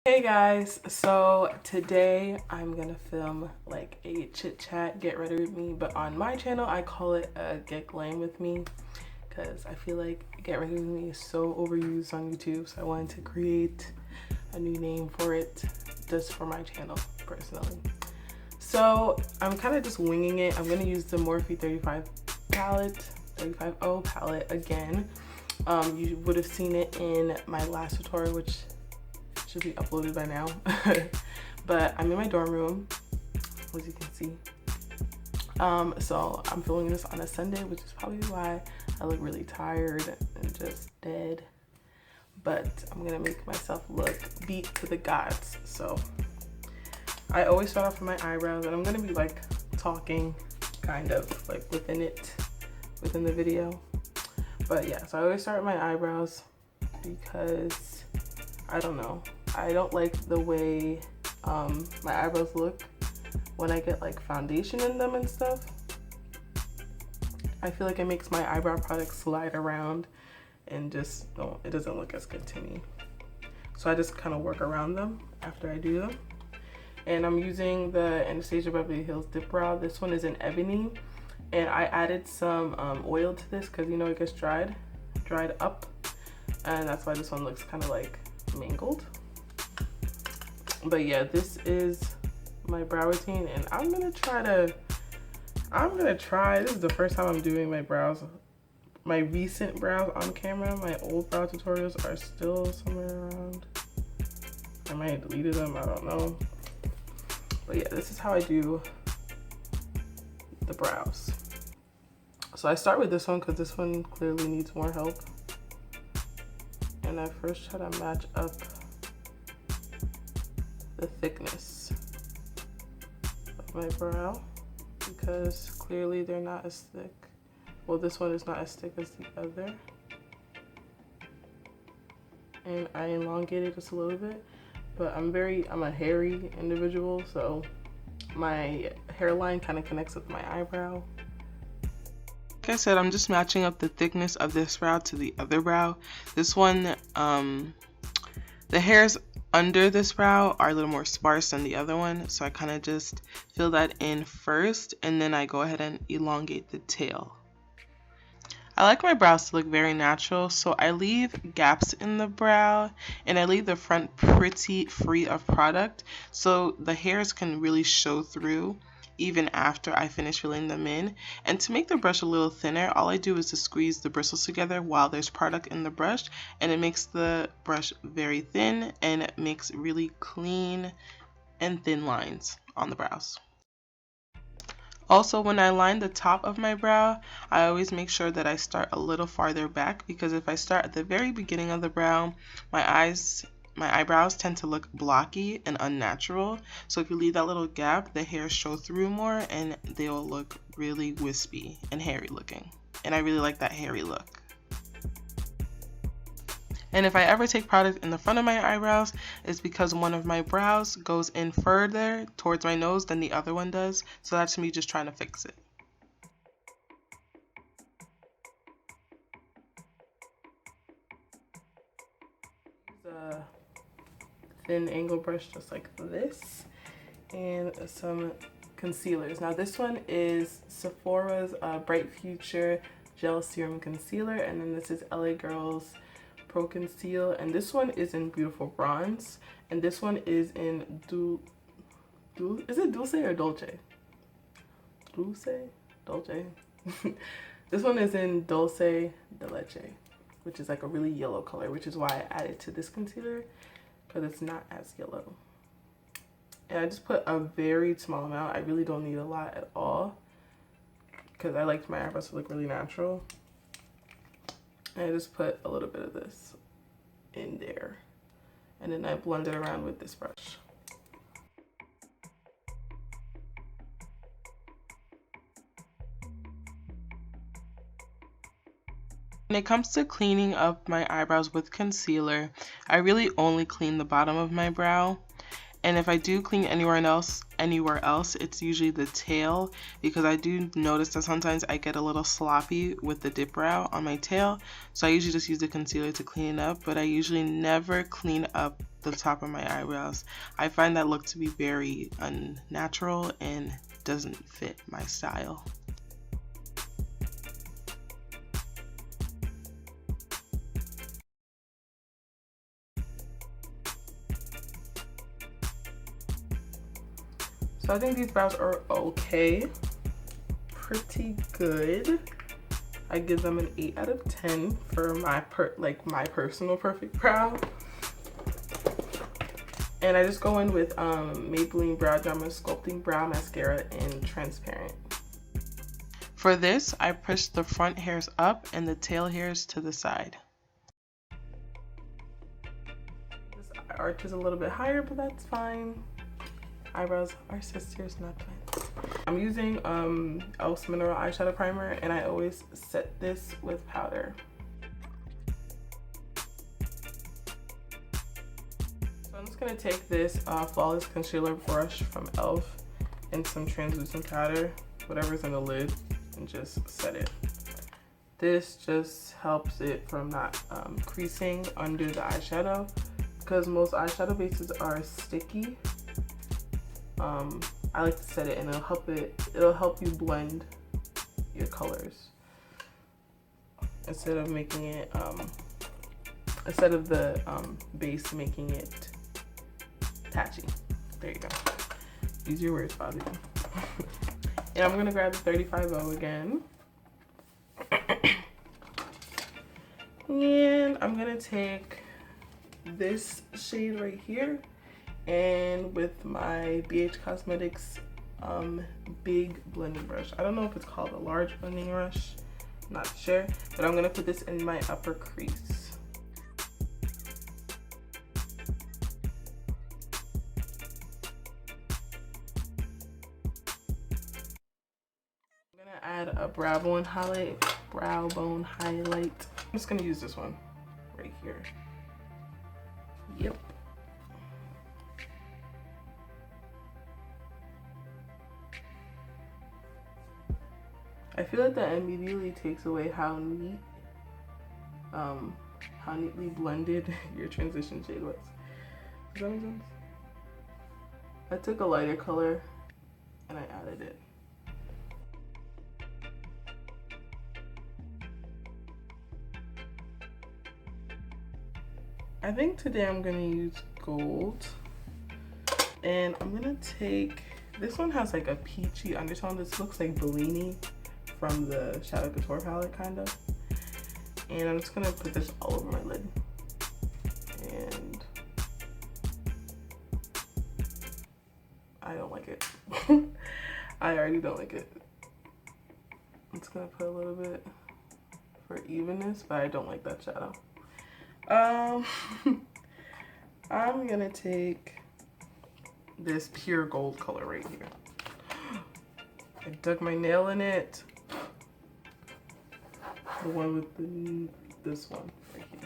Hey guys, so today I'm gonna film like a chit chat, get ready with me, but on my channel I call it a get glam with me because I feel like get ready with me is so overused on YouTube, so I wanted to create a new name for it just for my channel personally. So I'm kind of just winging it. I'm gonna use the Morphe 35O palette again. You would have seen it in my last tutorial, which should be uploaded by now. But I'm in my dorm room, as you can see. So I'm filming this on a Sunday, which is probably why I look really tired and just dead. But I'm gonna make myself look beat to the gods. So I always start off with my eyebrows, and I'm gonna be like talking kind of like within the video. But yeah, so I always start with my eyebrows because I don't know, I don't like the way my eyebrows look when I get like foundation in them and stuff. I feel like it makes my eyebrow product slide around and just it doesn't look as good to me. So I just kind of work around them after I do them. And I'm using the Anastasia Beverly Hills Dip Brow. This one is in Ebony. And I added some oil to this because you know it gets dried up. And that's why this one looks kind of like mangled. But yeah, this is my brow routine, and I'm gonna try, this is the first time I'm doing my brows, my recent brows on camera. My old brow tutorials are still somewhere around. I might have deleted them, I don't know. But yeah, this is how I do the brows. So I start with this one because this one clearly needs more help. And I first try to match up the thickness of my brow because clearly they're not as thick. Well, this one is not as thick as the other. And I elongated just a little bit, but I'm a hairy individual, so my hairline kind of connects with my eyebrow. Like I said, I'm just matching up the thickness of this brow to the other brow. This one, the hairs under this brow are a little more sparse than the other one, so I kind of just fill that in first, and then I go ahead and elongate the tail. I like my brows to look very natural, so I leave gaps in the brow, and I leave the front pretty free of product, so the hairs can really show through even after I finish filling them in. And to make the brush a little thinner, all I do is to squeeze the bristles together while there's product in the brush, and it makes the brush very thin and it makes really clean and thin lines on the brows. Also, when I line the top of my brow, I always make sure that I start a little farther back, because if I start at the very beginning of the brow, my eyebrows tend to look blocky and unnatural. So if you leave that little gap, the hairs show through more and they will look really wispy and hairy looking. And I really like that hairy look. And if I ever take product in the front of my eyebrows, it's because one of my brows goes in further towards my nose than the other one does. So that's me just trying to fix it. A thin angle brush just like this, and some concealers. Now this one is Sephora's Bright Future Gel Serum Concealer, and then this is LA Girl's Pro Conceal, and this one is in Beautiful Bronze, and this one is in is it Dulce or Dolce? Dolce? This one is in Dulce de Leche, which is like a really yellow color, which is why I added to this concealer, because it's not as yellow. And I just put a very small amount. I really don't need a lot at all because I liked my eyebrows to look really natural. And I just put a little bit of this in there, and then I blend it around with this brush. When it comes to cleaning up my eyebrows with concealer, I really only clean the bottom of my brow. And if I do clean anywhere else, it's usually the tail, because I do notice that sometimes I get a little sloppy with the dip brow on my tail. So I usually just use the concealer to clean it up, but I usually never clean up the top of my eyebrows. I find that look to be very unnatural and doesn't fit my style. So I think these brows are okay, pretty good. I give them an 8 out of 10 for my personal perfect brow. And I just go in with Maybelline Brow Drama Sculpting Brow Mascara in Transparent. For this, I push the front hairs up and the tail hairs to the side. This arch is a little bit higher, but that's fine. Eyebrows are sisters, not twins. I'm using e.l.f.'s Mineral Eyeshadow Primer, and I always set this with powder. So I'm just going to take this Flawless Concealer brush from e.l.f. and some translucent powder, whatever's in the lid, and just set it. This just helps it from not creasing under the eyeshadow, because most eyeshadow bases are sticky. I like to set it, and it'll help you blend your colors instead of making it instead of the base making it patchy. There you go. Use your words, Bobby. And I'm gonna grab the 35O again, and I'm gonna take this shade right here, and with my BH Cosmetics big blending brush. I don't know if it's called a large blending brush, not sure, but I'm gonna put this in my upper crease. I'm gonna add a brow bone highlight. I'm just gonna use this one right here. Yep. I feel like that immediately takes away how neatly blended your transition shade was. Does that make sense? I took a lighter color and I added it. I think today I'm gonna use gold, and I'm gonna take, this one has like a peachy undertone. This looks like Bellini from the Shadow Couture palette, kind of. And I'm just gonna put this all over my lid. And I don't like it. I already don't like it. I'm just gonna put a little bit for evenness, but I don't like that shadow. I'm gonna take this pure gold color right here. I dug my nail in it. The one with this one right here.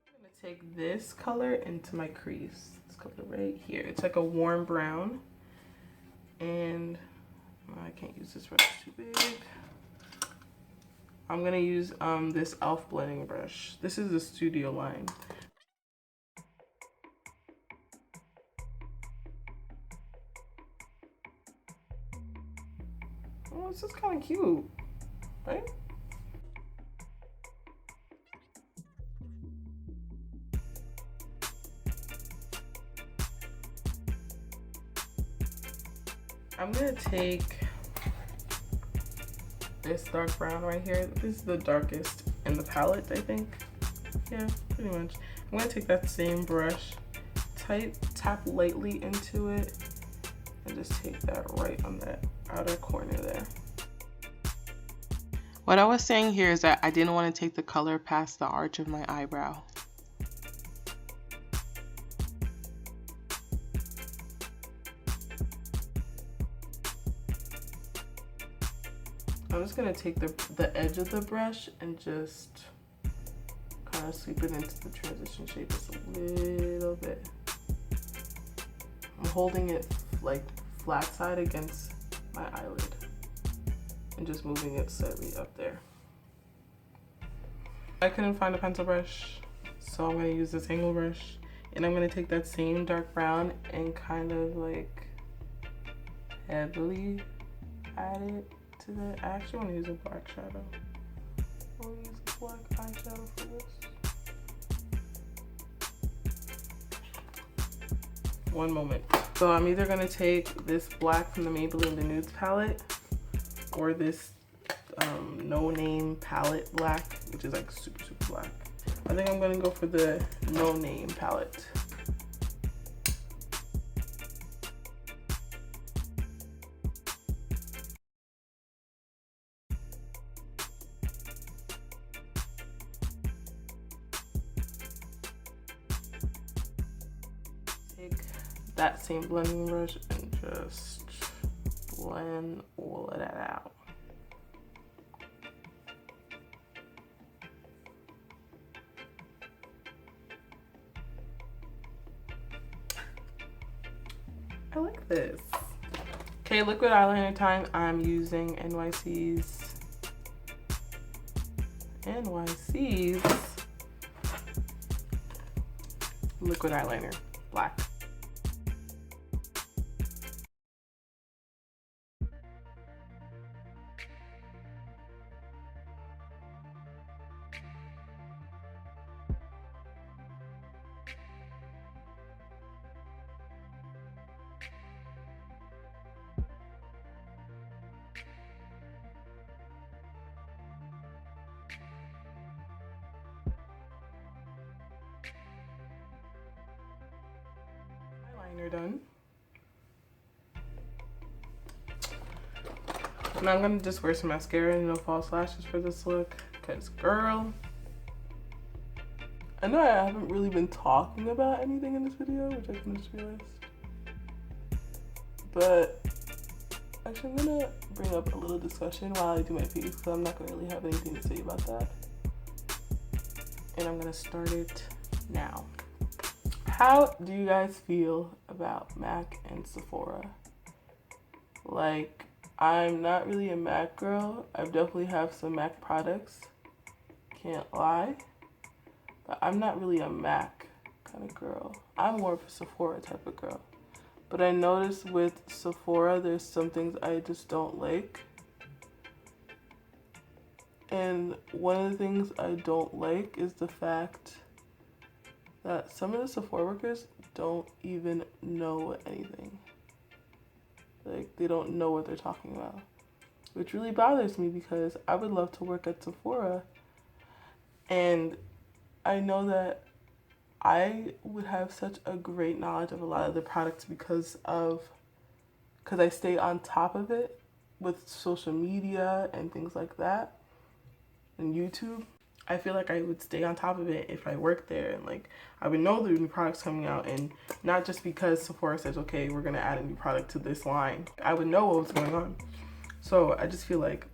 I'm gonna take this color into my crease. This color right here. It's like a warm brown, and I can't use this brush, too big. I'm gonna use this e.l.f. blending brush. This is the Studio line. Oh, this is kind of cute, right? I'm gonna take this dark brown right here. This is the darkest in the palette, I think. Yeah, pretty much. I'm gonna take that same brush, tap lightly into it, and just take that right on that outer corner there. What I was saying here is that I didn't want to take the color past the arch of my eyebrow. I'm just gonna take the edge of the brush and just kind of sweep it into the transition shape just a little bit. I'm holding it like flat side against my eyelid and just moving it slightly up there. I couldn't find a pencil brush, so I'm gonna use this angle brush, and I'm gonna take that same dark brown and kind of like heavily add it to the, I actually want to use a black shadow. I'll use a black eyeshadow for this. One moment. So I'm either gonna take this black from the Maybelline the Nudes palette or this No Name palette black, which is like super black. I think I'm gonna go for the No Name palette. Take that same blending brush and just blend all of that out. I like this. Okay, liquid eyeliner time. I'm using NYC's liquid eyeliner, black. Eyeliner done. Now I'm gonna just wear some mascara and no false lashes for this look, cause girl, I know I haven't really been talking about anything in this video, which I kind of just realized. But actually, I'm gonna bring up a little discussion while I do my face, because I'm not gonna really have anything to say about that. And I'm gonna start it now. How do you guys feel about MAC and Sephora? Like, I'm not really a MAC girl. I definitely have some MAC products, can't lie. But I'm not really a MAC kind of girl. I'm more of a Sephora type of girl. But I noticed with Sephora, there's some things I just don't like. And one of the things I don't like is the fact that some of the Sephora workers don't even know anything. Like, they don't know what they're talking about. Which really bothers me, because I would love to work at Sephora, and I know that I would have such a great knowledge of a lot of the products because I stay on top of it with social media and things like that, and YouTube. I feel like I would stay on top of it if I worked there, and like I would know the new products coming out, and not just because Sephora says, okay, we're gonna add a new product to this line. I would know what was going on. So I just feel like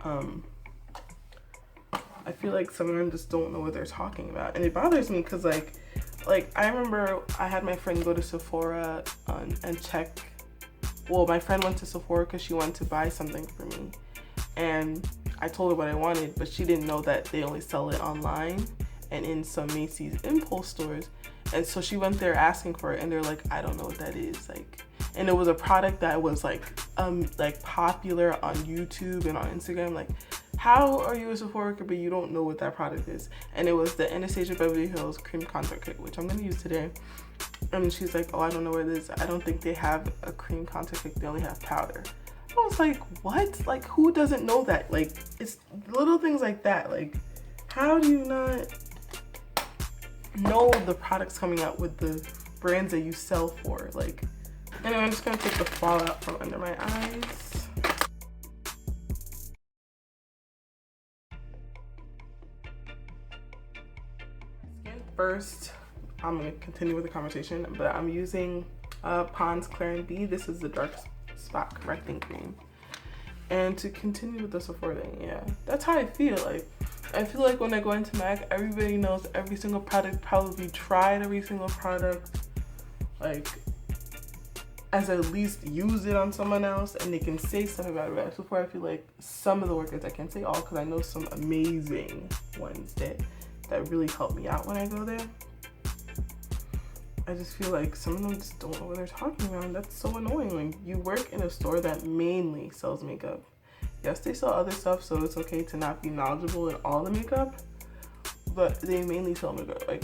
some of them just don't know what they're talking about, and it bothers me because like I remember I had my friend go to Sephora and check. Well, my friend went to Sephora because she wanted to buy something for me, and I told her what I wanted, but she didn't know that they only sell it online and in some Macy's impulse stores. And so she went there asking for it, and they're like, I don't know what that is. Like, and it was a product that was like popular on YouTube and on Instagram. Like, how are you a Sephora worker but you don't know what that product is? And it was the Anastasia Beverly Hills Cream Contour Kit, which I'm gonna use today. And she's like, oh, I don't know what it is. I don't think they have a cream contour kit, they only have powder. I was like, what? Like, who doesn't know that? Like, it's little things like that. Like, how do you not know the products coming out with the brands that you sell for? Like, anyway, I'm just gonna take the fallout from under my eyes. First, I'm gonna continue with the conversation, but I'm using Pond's Claire and B. This is the dark spot correcting cream, And to continue with the Sephora thing, yeah, that's how I feel. Like, I feel like when I go into MAC, everybody knows every single product, probably tried every single product, like, as at least use it on someone else, and they can say something about it. Before, I feel like some of the workers, I can't say all, because I know some amazing ones that really help me out when I go there. I just feel like some of them just don't know what they're talking about, and that's so annoying. When you work in a store that mainly sells makeup, yes, they sell other stuff, so it's okay to not be knowledgeable in all the makeup, but they mainly sell makeup. Like,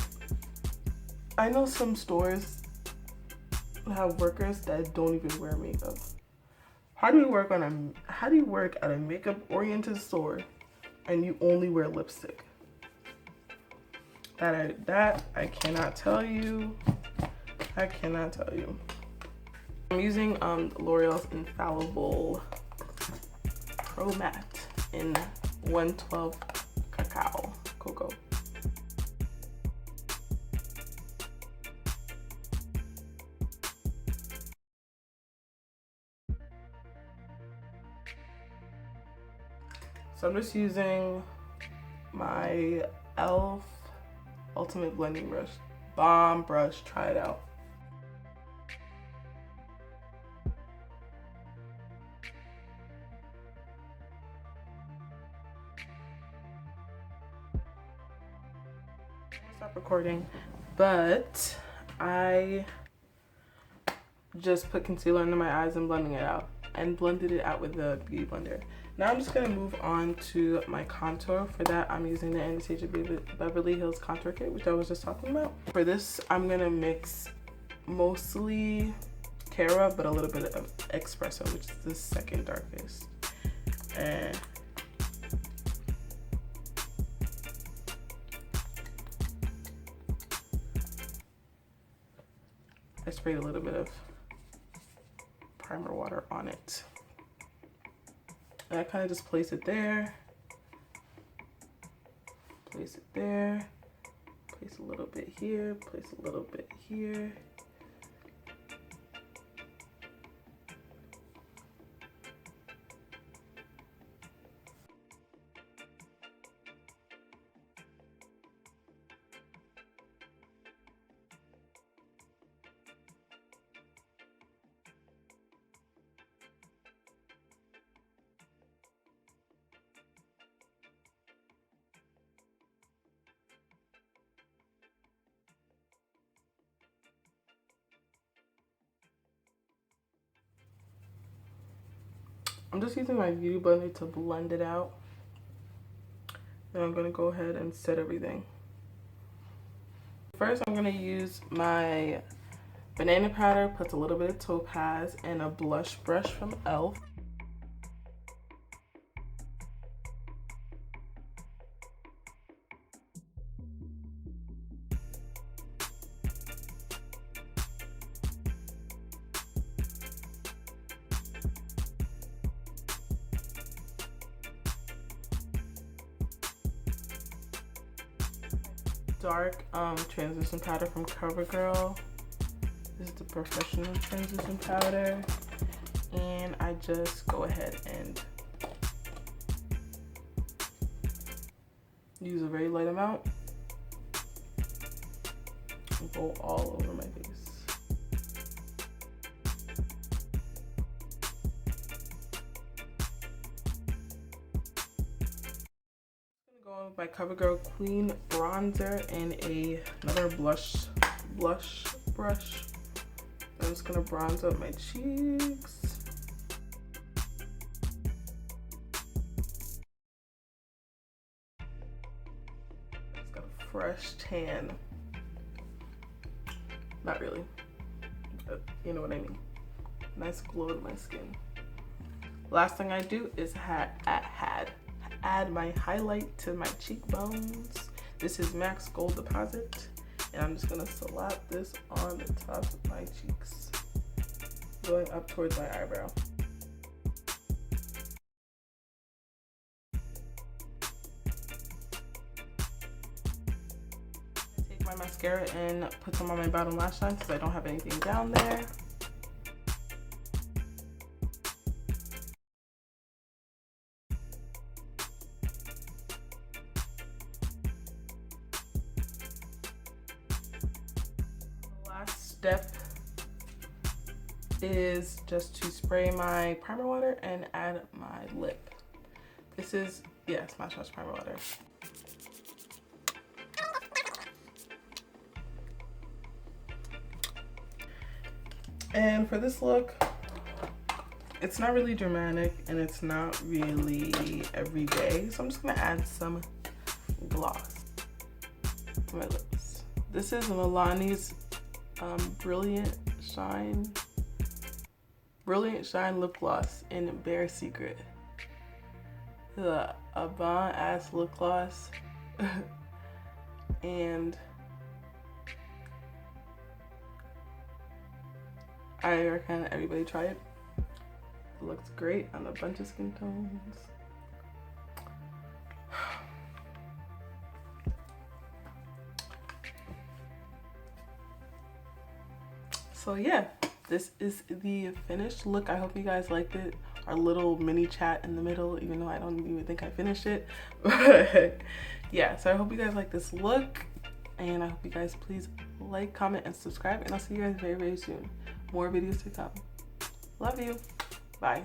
I know some stores have workers that don't even wear makeup. How do you work at a makeup oriented store and you only wear lipstick? That I cannot tell you. I cannot tell you. I'm using L'Oreal's Infallible Pro Matte in 112 Cocoa. So I'm just using my e.l.f. Ultimate Blending Brush. Bomb brush, try it out. Stop recording, but I just put concealer under my eyes and blended it out with the Beauty Blender. Now I'm just gonna move on to my contour. For that, I'm using the Anastasia Beverly Hills Contour Kit, which I was just talking about. For this, I'm gonna mix mostly Cara, but a little bit of Espresso, which is the second darkest. And I sprayed a little bit of primer water on it. And I kind of just place it there, place it there, place a little bit here, place a little bit here. I'm just using my Beauty Blender to blend it out. Then I'm gonna go ahead and set everything. First, I'm gonna use my banana powder, plus a little bit of topaz, and a blush brush from e.l.f. Dark transition powder from CoverGirl. This is the professional transition powder, and I just go ahead and use a very light amount and go all over my face. My CoverGirl Queen bronzer and another blush brush. I'm just gonna bronze up my cheeks. It's got a fresh tan. Not really, but you know what I mean. Nice glow to my skin. Last thing I do is add my highlight to my cheekbones. This is MAC's Gold Deposit, and I'm just gonna slap this on the top of my cheeks, going up towards my eyebrow. Take my mascara and put some on my bottom lash line because I don't have anything down there. step is just to spray my primer water and add my lip. This is, yeah, Smash Touch primer water. And for this look, it's not really dramatic and it's not really everyday. So I'm just gonna add some gloss to my lips. This is Milani's Brilliant Shine lip gloss in Bare Secret. The Avant ass lip gloss. And I recommend everybody try it. It looks great on a bunch of skin tones. So yeah, this is the finished look. I hope you guys liked it. Our little mini chat in the middle, even though I don't even think I finished it. But yeah, so I hope you guys like this look. And I hope you guys please like, comment, and subscribe. And I'll see you guys very, very soon. More videos to come. Love you. Bye.